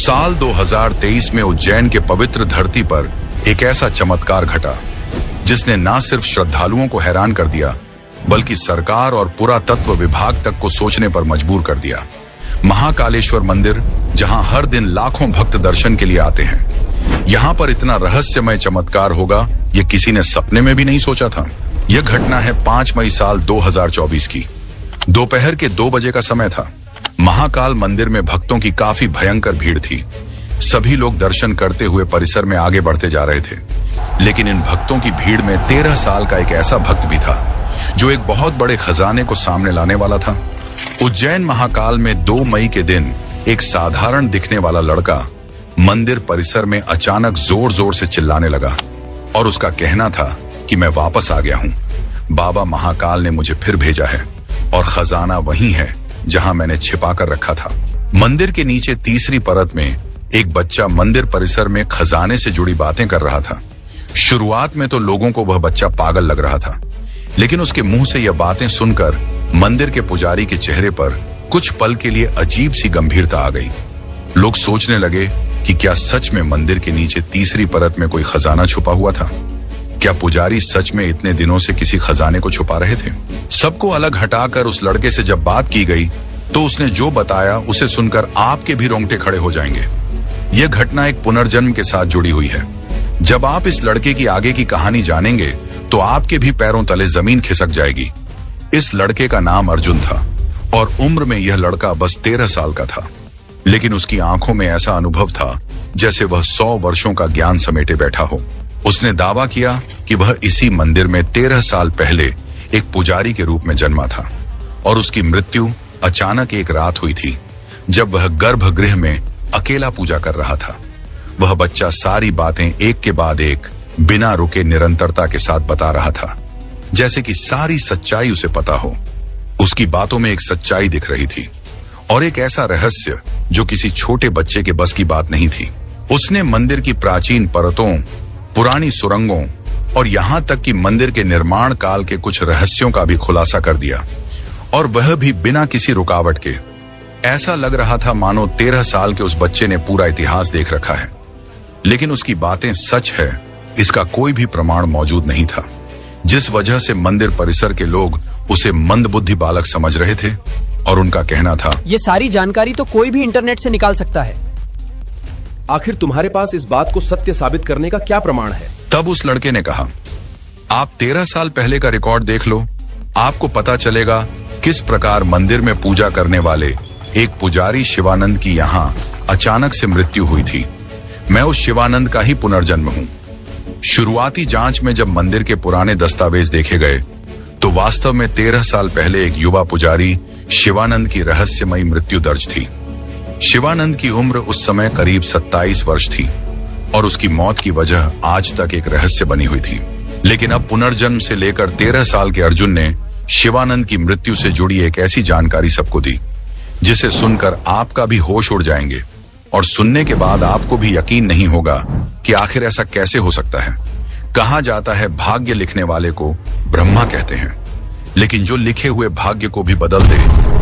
साल 2023 में उज्जैन के पवित्र धरती पर एक ऐसा चमत्कार घटा जिसने न सिर्फ श्रद्धालुओं को हैरान कर दिया बल्कि सरकार और पुरातत्व विभाग तक को सोचने पर मजबूर कर दिया। महाकालेश्वर मंदिर, जहां हर दिन लाखों भक्त दर्शन के लिए आते हैं, यहां पर इतना रहस्यमय चमत्कार होगा ये किसी ने सपने में भी नहीं सोचा था। यह घटना है 5 मई साल 2024 की। दोपहर के 2 बजे का समय था। महाकाल मंदिर में भक्तों की काफी भयंकर भीड़ थी। सभी लोग दर्शन करते हुए परिसर में आगे बढ़ते जा रहे थे, लेकिन इन भक्तों की भीड़ में 13 साल का एक ऐसा भक्त भी था जो एक बहुत बड़े खजाने को सामने लाने वाला था। उज्जैन महाकाल में 2 मई के दिन एक साधारण दिखने वाला लड़का मंदिर परिसर में अचानक जोर जोर से चिल्लाने लगा और उसका कहना था कि मैं वापस आ गया हूं। बाबा महाकाल ने मुझे फिर भेजा है और खजाना वही है जहां मैंने छिपा कर रखा था। मंदिर के नीचे तीसरी परत में एक बच्चा मंदिर परिसर में खजाने से जुड़ी बातें कर रहा था। शुरुआत में तो लोगों को वह बच्चा पागल लग रहा था, लेकिन उसके मुंह से यह बातें सुनकर मंदिर के पुजारी के चेहरे पर कुछ पल के लिए अजीब सी गंभीरता आ गई। लोग सोचने लगे कि क्या सच में मंदिर के नीचे तीसरी परत में कोई खजाना छुपा हुआ था? क्या पुजारी सच में इतने दिनों से किसी खजाने को छुपा रहे थे? सबको अलग हटाकर उस लड़के से जब बात की गई तो उसने जो बताया उसे सुनकर आपके भी रोंगटे खड़े हो जाएंगे। यह घटना एक पुनर्जन्म के साथ जुड़ी हुई है। जब आप इस लड़के की आगे की कहानी जानेंगे तो आपके भी पैरों तले जमीन खिसक जाएगी। इस लड़के का नाम अर्जुन था और उम्र में यह लड़का बस 13 साल का था, लेकिन उसकी आंखों में ऐसा अनुभव था जैसे वह 100 वर्षों का ज्ञान समेटे बैठा हो। उसने दावा किया कि वह इसी मंदिर में 13 साल पहले एक पुजारी के रूप में जन्मा था और उसकी मृत्यु अचानक एक रात हुई थी जब वह गर्भगृह में अकेला पूजा कर रहा था। वह बच्चा सारी बातें एक के बाद एक बिना रुके निरंतरता के साथ बता रहा था, जैसे कि सारी सच्चाई उसे पता हो। उसकी बातों में एक सच्चाई दिख रही थी और एक ऐसा रहस्य जो किसी छोटे बच्चे के बस की बात नहीं थी। उसने मंदिर की प्राचीन परतों, पुरानी सुरंगों और यहां तक कि मंदिर के निर्माण काल के कुछ रहस्यों का भी खुलासा कर दिया, और वह भी बिना किसी रुकावट के। ऐसा लग रहा था मानो 13 साल के उस बच्चे ने पूरा इतिहास देख रखा है, लेकिन उसकी बातें सच है इसका कोई भी प्रमाण मौजूद नहीं था, जिस वजह से मंदिर परिसर के लोग उसे मंदबुद्धि बालक समझ रहे थे और उनका कहना था, ये सारी जानकारी तो कोई भी इंटरनेट से निकाल सकता है। आखिर तुम्हारे पास इस बात को सत्य साबित करने का क्या प्रमाण है? तब उस लड़के ने कहा, आप 13 साल पहले का रिकॉर्ड देख लो, आपको पता चलेगा किस प्रकार मंदिर में पूजा करने वाले एक पुजारी शिवानंद की यहाँ अचानक से मृत्यु हुई थी। मैं उस शिवानंद का ही पुनर्जन्म हूँ। शुरुआती जांच में जब मंदिर के पुराने दस्तावेज देखे गए तो वास्तव में 13 साल पहले एक युवा पुजारी शिवानंद की रहस्यमयी मृत्यु दर्ज थी। शिवानंद की उम्र उस समय करीब 27 वर्ष थी और उसकी मौत की वजह आज तक एक रहस्य बनी हुई थी। लेकिन अब पुनर्जन्म से लेकर 13 साल के अर्जुन ने शिवानंद की मृत्यु से जुड़ी एक ऐसी जानकारी सबको दी जिसे सुनकर आपका भी होश उड़ जाएंगे और सुनने के बाद आपको भी यकीन नहीं होगा कि आखिर ऐसा कैसे हो सकता है। कहा जाता है भाग्य लिखने वाले को ब्रह्मा कहते हैं, लेकिन जो लिखे हुए भाग्य को भी बदल दे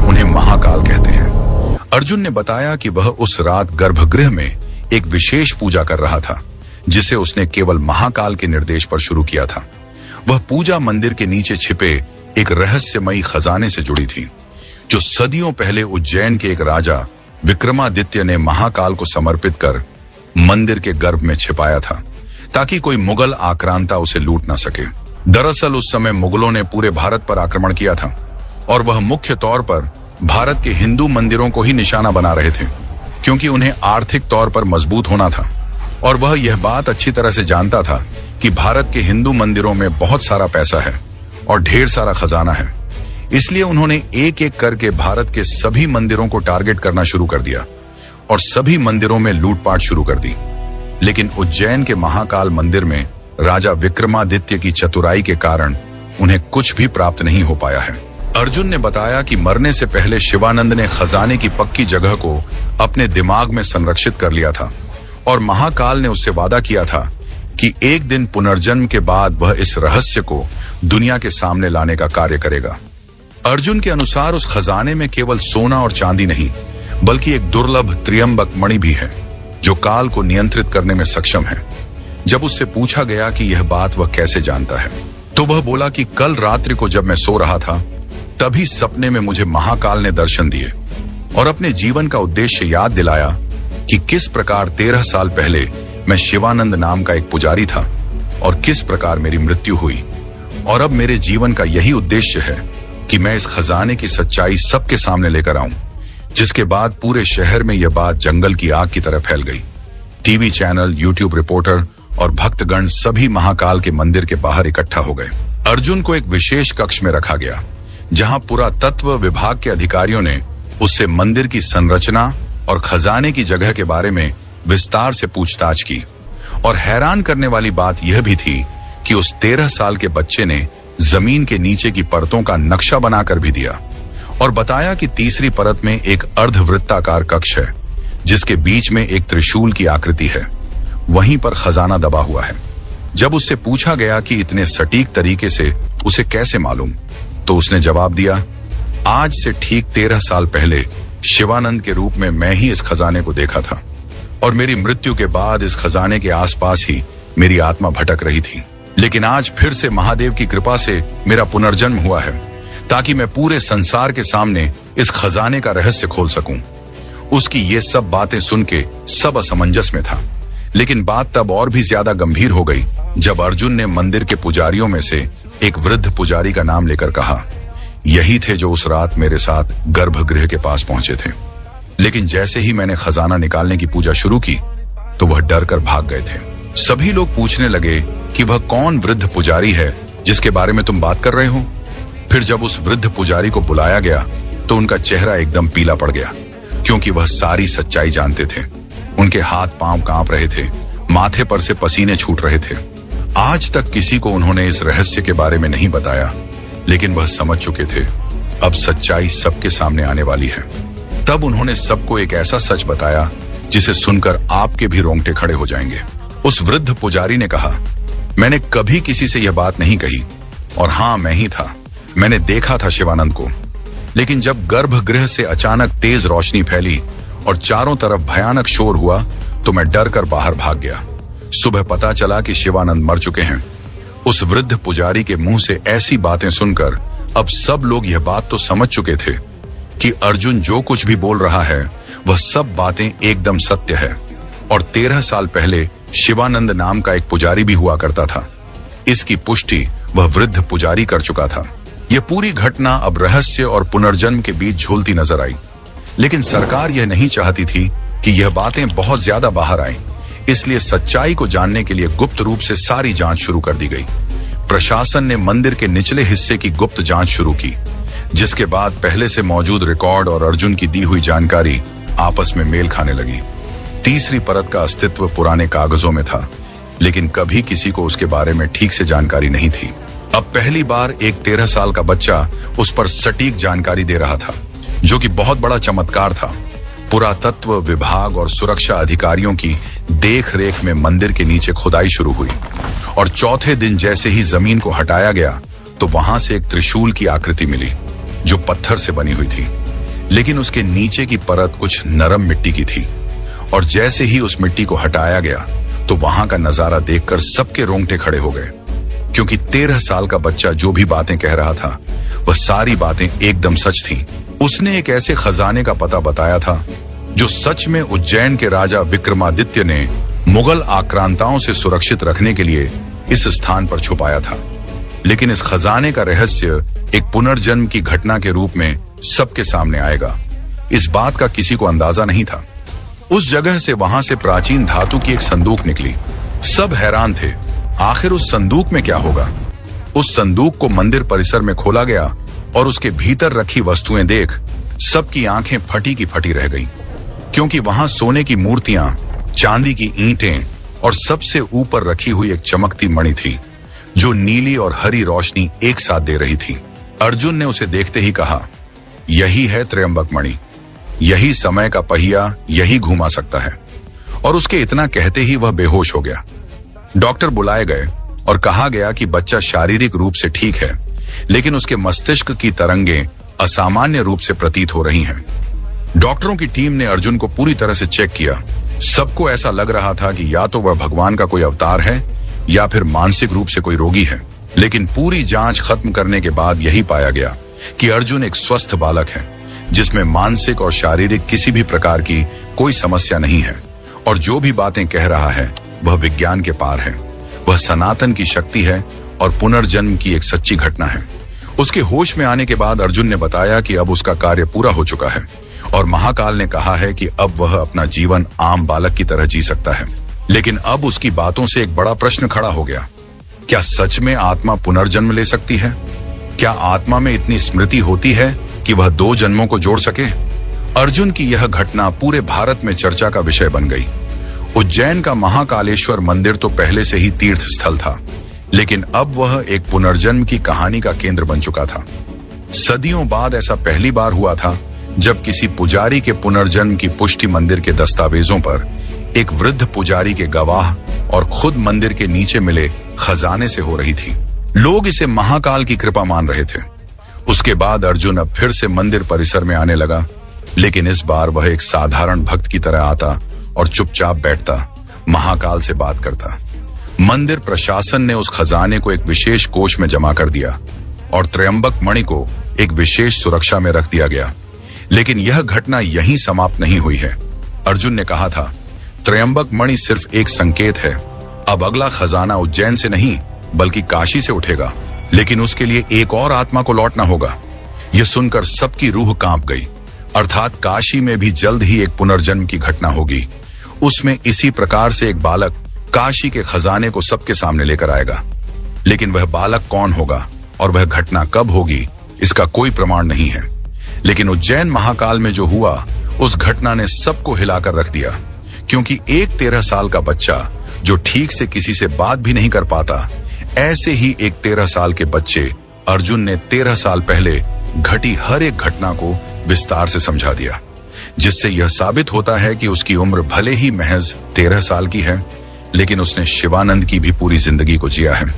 उन्हें महाकाल कहते हैं। अर्जुन ने बताया कि वह उस रात गर्भगृह में एक विशेष पूजा कर रहा था जिसे उसने केवल महाकाल के निर्देश पर शुरू किया था। वह पूजा मंदिर के नीचे छिपे एक रहस्यमयी खजाने से जुड़ी थी जो सदियों पहले उज्जैन के एक राजा विक्रमादित्य ने महाकाल को समर्पित कर मंदिर के गर्भ में छिपाया था ताकि कोई मुगल आक्रांता उसे लूट न सके। दरअसल उस समय मुगलों ने पूरे भारत पर आक्रमण किया था और वह मुख्य तौर पर भारत के हिंदू मंदिरों को ही निशाना बना रहे थे, क्योंकि उन्हें आर्थिक तौर पर मजबूत होना था और वह यह बात अच्छी तरह से जानता था कि भारत के हिंदू मंदिरों में बहुत सारा पैसा है और ढेर सारा खजाना है। इसलिए उन्होंने एक एक करके भारत के सभी मंदिरों को टारगेट करना शुरू कर दिया और सभी मंदिरों में लूटपाट शुरू कर दी। लेकिन उज्जैन के महाकाल मंदिर में राजा विक्रमादित्य की चतुराई के कारण उन्हें कुछ भी प्राप्त नहीं हो पाया है। अर्जुन ने बताया कि मरने से पहले शिवानंद ने खजाने की पक्की जगह को अपने दिमाग में संरक्षित कर लिया था और महाकाल ने उससे वादा किया था कि एक दिन पुनर्जन्म के बाद वह इस रहस्य को दुनिया के सामने लाने का कार्य करेगा। अर्जुन के अनुसार उस खजाने में केवल सोना और चांदी नहीं बल्कि एक दुर्लभ त्रियंबक मणि भी है जो काल को नियंत्रित करने में सक्षम है। जब उससे पूछा गया कि यह बात वह कैसे जानता है, तो वह बोला कि कल रात्रि को जब मैं सो रहा था, तभी सपने में मुझे महाकाल ने दर्शन दिए और अपने जीवन का उद्देश्य याद दिलाया कि किस प्रकार 13 साल पहले मैं शिवानंद नाम का एक पुजारी था और किस प्रकार मेरी मृत्यु हुई। और अब मेरे जीवन का यही उद्देश्य है कि मैं इस खजाने की सच्चाई सबके सामने लेकर आऊं। जिसके बाद पूरे शहर में यह बात जंगल की आग की तरह फैल गई। टीवी चैनल, यूट्यूब रिपोर्टर और भक्तगण सभी महाकाल के मंदिर के बाहर इकट्ठा हो गए। अर्जुन को एक विशेष कक्ष में रखा गया, जहां पुरातत्व विभाग के अधिकारियों ने उससे मंदिर की संरचना और खजाने की जगह के बारे में विस्तार से पूछताछ की। और हैरान करने वाली बात यह भी थी कि उस 13 साल के बच्चे ने जमीन के नीचे की परतों का नक्शा बनाकर भी दिया और बताया कि तीसरी परत में एक अर्धवृत्ताकार कक्ष है, जिसके बीच में एक त्रिशूल की आकृति है। वहीं पर खजाना दबा हुआ है। जब उससे पूछा गया कि इतने सटीक तरीके से उसे कैसे मालूम, तो उसने जवाब दिया, आज से ठीक 13 साल पहले शिवानंद के रूप में मैं ही इस खजाने को देखा था और मेरी मृत्यु के बाद इस खजाने के आसपास ही मेरी आत्मा भटक रही थी। लेकिन आज फिर से महादेव की कृपा से मेरा पुनर्जन्म हुआ है, ताकि मैं पूरे संसार के सामने इस खजाने का रहस्य खोल सकूं। उसकी ये सब बातें सुन के सब असमंजस में था, लेकिन बात तब और भी ज्यादा गंभीर हो गई जब अर्जुन ने मंदिर के पुजारियों में से एक वृद्ध पुजारी का नाम लेकर कहा, यही थे जो उस रात मेरे साथ गर्भगृह के पास पहुंचे थे। लेकिन जैसे ही मैंने खजाना निकालने की पूजा शुरू की, तो वह डर कर भाग गए थे। सभी लोग पूछने लगे कि वह कौन वृद्ध पुजारी है जिसके बारे में तुम बात कर रहे हो। फिर जब उस वृद्ध पुजारी को बुलाया गया, तो उनका चेहरा एकदम पीला पड़ गया, क्योंकि वह सारी सच्चाई जानते थे। उनके हाथ पांव कांप रहे थे, माथे पर से पसीने छूट रहे थे। आज तक किसी को उन्होंने इस रहस्य के बारे में नहीं बताया, लेकिन वह समझ चुके थे अब सच्चाई सबके सामने आने वाली है। तब उन्होंने सबको एक ऐसा सच बताया जिसे सुनकर आपके भी रोंगटे खड़े हो जाएंगे। उस वृद्ध पुजारी ने कहा, मैंने कभी किसी से यह बात नहीं कही, और हाँ, मैं ही था। मैंने देखा था शिवानंद को। लेकिन जब गर्भगृह से अचानक तेज रोशनी फैली और चारों तरफ भयानक शोर हुआ, तो मैं डर कर बाहर भाग गया। सुबह पता चला कि शिवानंद मर चुके हैं। उस वृद्ध पुजारी के मुंह से ऐसी बातें सुनकर अब सब लोग यह बात तो समझ चुके थे कि अर्जुन जो कुछ भी बोल रहा है वह सब बातें एकदम सत्य है। और 13 साल पहले शिवानंद नाम का एक पुजारी भी हुआ करता था। इसकी पुष्टि वह वृद्ध पुजारी कर चुका था। यह पूरी घटना अब रहस्य और पुनर्जन्म के बीच झूलती नजर आई। लेकिन सरकार यह नहीं चाहती थी कि यह बातें बहुत ज्यादा बाहर आएं। इसलिए सच्चाई को जानने के लिए गुप्त रूप से सारी जांच शुरू कर दी गई। प्रशासन ने मंदिर के निचले हिस्से की गुप्त जांच शुरू की, जिसके बाद पहले से मौजूद रिकॉर्ड और अर्जुन की दी हुई जानकारी आपस में मेल खाने लगी। तीसरी परत का अस्तित्व पुराने कागजों में था, लेकिन कभी किसी को उसके बारे में ठीक से जानकारी नहीं थी। अब पहली बार एक 13 साल का बच्चा उस पर सटीक जानकारी दे रहा था, जो कि बहुत बड़ा चमत्कार था। पुरातत्व विभाग और सुरक्षा अधिकारियों की देख रेख में मंदिर के नीचे खुदाई शुरू हुई, और चौथे दिन जैसे ही जमीन को हटाया गया, तो वहां से एक त्रिशूल की आकृति मिली, जो पत्थर से बनी हुई थी। लेकिन उसके नीचे की परत कुछ नरम मिट्टी की थी, और जैसे ही उस मिट्टी को हटाया गया, तो वहां का नजारा देखकर सबके रोंगटे खड़े हो गए, क्योंकि 13 साल का बच्चा जो भी बातें कह रहा था, वह सारी बातें एकदम सच थीं। उसने एक ऐसे खजाने का पता बताया था जो सच में उज्जैन के राजा विक्रमादित्य ने मुगल आक्रांताओं से सुरक्षित रखने के लिए इस स्थान पर छुपाया था। लेकिन इस खजाने का रहस्य एक पुनर्जन्म की घटना के रूप में सबके सामने आएगा, इस बात का किसी को अंदाजा नहीं था। उस जगह से वहां से प्राचीन धातु की एक संदूक निकली। सब हैरान थे, आखिर उस संदूक में क्या होगा। उस संदूक को मंदिर परिसर में खोला गया और उसके भीतर रखी वस्तुएं देख सबकी आंखें फटी की फटी रह गईं, क्योंकि वहां सोने की मूर्तियां, चांदी की ईंटें और सबसे ऊपर रखी हुई एक चमकती मणि थी, जो नीली और हरी रोशनी एक साथ दे रही थी। अर्जुन ने उसे देखते ही कहा, यही है त्रयंबक मणि, यही समय का पहिया यही घुमा सकता है। और उसके इतना कहते ही वह बेहोश हो गया। डॉक्टर बुलाए गए और कहा गया कि बच्चा शारीरिक रूप से ठीक है, लेकिन उसके मस्तिष्क की तरंगें असामान्य रूप से प्रतीत हो रही हैं। डॉक्टरों की टीम ने अर्जुन को पूरी तरह से चेक किया, सबको ऐसा लग रहा था कि या तो वह भगवान का कोई अवतार है या फिर मानसिक रूप से कोई रोगी है। लेकिन पूरी जांच खत्म करने के बाद यही पाया गया कि अर्जुन एक स्वस्थ बालक है, जिसमें मानसिक और शारीरिक किसी भी प्रकार की कोई समस्या नहीं है। और जो भी बातें कह रहा है वह विज्ञान के पार है। वह सनातन की शक्ति है और पुनर्जन्म की एक सच्ची घटना है। उसके होश में आने के बाद अर्जुन ने बताया कि अब उसका कार्य पूरा हो चुका है और महाकाल ने कहा है कि अब वह अपना जीवन आम बालक की तरह जी सकता है। लेकिन अब उसकी बातों से एक बड़ा प्रश्न खड़ा हो गया। क्या सच में आत्मा पुनर्जन्म ले सकती है? क्या आत्मा में इतनी स्मृति होती है कि वह 2 जन्मों को जोड़ सके? अर्जुन की यह घटना पूरे भारत में चर्चा का विषय बन गई। उज्जैन का महाकालेश्वर मंदिर तो पहले से ही तीर्थ स्थल था, लेकिन अब वह एक पुनर्जन्म की कहानी का केंद्र बन चुका था। सदियों बाद ऐसा पहली बार हुआ था जब किसी पुजारी के पुनर्जन्म की पुष्टि मंदिर के दस्तावेजों पर एक वृद्ध पुजारी के गवाह और खुद मंदिर के नीचे मिले खजाने से हो रही थी। लोग इसे महाकाल की कृपा मान रहे थे। उसके बाद अर्जुन अब फिर से मंदिर परिसर में आने लगा, लेकिन इस बार वह एक साधारण भक्त की तरह आता और चुपचाप बैठता, महाकाल से बात करता। मंदिर प्रशासन ने उस खजाने को एक विशेष कोष में जमा कर दिया और त्रयंबक मणि को एक विशेष सुरक्षा में रख दिया गया। लेकिन यह घटना यहीं समाप्त नहीं हुई है। अर्जुन ने कहा था, त्रयंबक मणि सिर्फ एक संकेत है। अब अगला खजाना उज्जैन से नहीं बल्कि काशी से उठेगा, लेकिन उसके लिए एक और आत्मा को लौटना होगा। यह सुनकर सबकी रूह कांप गई। अर्थात काशी में भी जल्द ही एक पुनर्जन्म की घटना होगी। उसमें इसी प्रकार से एक बालक काशी के खजाने को सबके सामने लेकर आएगा। लेकिन वह बालक कौन होगा और वह घटना कब होगी, इसका कोई प्रमाण नहीं है। लेकिन उज्जैन महाकाल में जो हुआ, उस घटना ने सबको हिलाकर रख दिया, क्योंकि एक 13 साल का बच्चा जो ठीक से किसी से बात भी नहीं कर पाता, ऐसे ही एक 13 साल के बच्चे अर्जुन ने 13 साल पहले घटी हर एक घटना को विस्तार से समझा दिया, जिससे यह साबित होता है कि उसकी उम्र भले ही महज 13 साल की है, लेकिन उसने शिवानंद की भी पूरी जिंदगी को जिया है,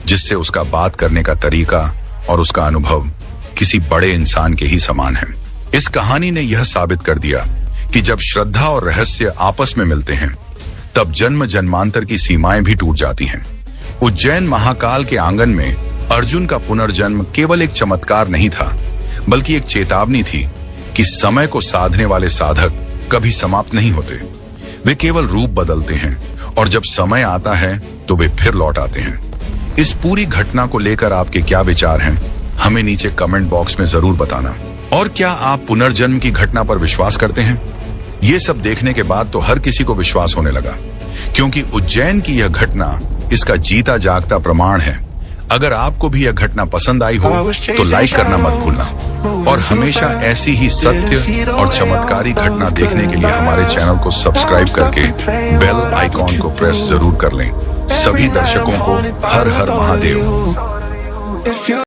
जिससे उसका बात करने का तरीका और उसका अनुभव किसी बड़े इंसान के ही समान है। इस कहानी ने यह साबित कर दिया कि जब श्रद्धा और रहस्य आपस में मिलते हैं, तब जन्म जन्मांतर की सीमाएं भी टूट जाती हैं। उज्जैन महाकाल के आंगन में अर्जुन का पुनर्जन्म केवल एक चमत्कार नहीं था, बल्कि एक चेतावनी थी कि समय को साधने वाले साधक कभी समाप्त नहीं होते। वे केवल रूप बदलते हैं और जब समय आता है तो वे फिर लौट आते हैं। इस पूरी घटना को लेकर आपके क्या विचार हैं, हमें नीचे कमेंट बॉक्स में जरूर बताना। और क्या आप पुनर्जन्म की घटना पर विश्वास करते हैं? ये सब देखने के बाद तो हर किसी को विश्वास होने लगा, क्योंकि उज्जैन की यह घटना इसका जीता जागता प्रमाण है। अगर आपको भी यह घटना पसंद आई हो तो लाइक करना मत भूलना और हमेशा ऐसी ही सत्य और चमत्कारी घटना देखने के लिए हमारे चैनल को सब्सक्राइब करके बेल आइकॉन को प्रेस जरूर कर लें। सभी दर्शकों को हर हर महादेव।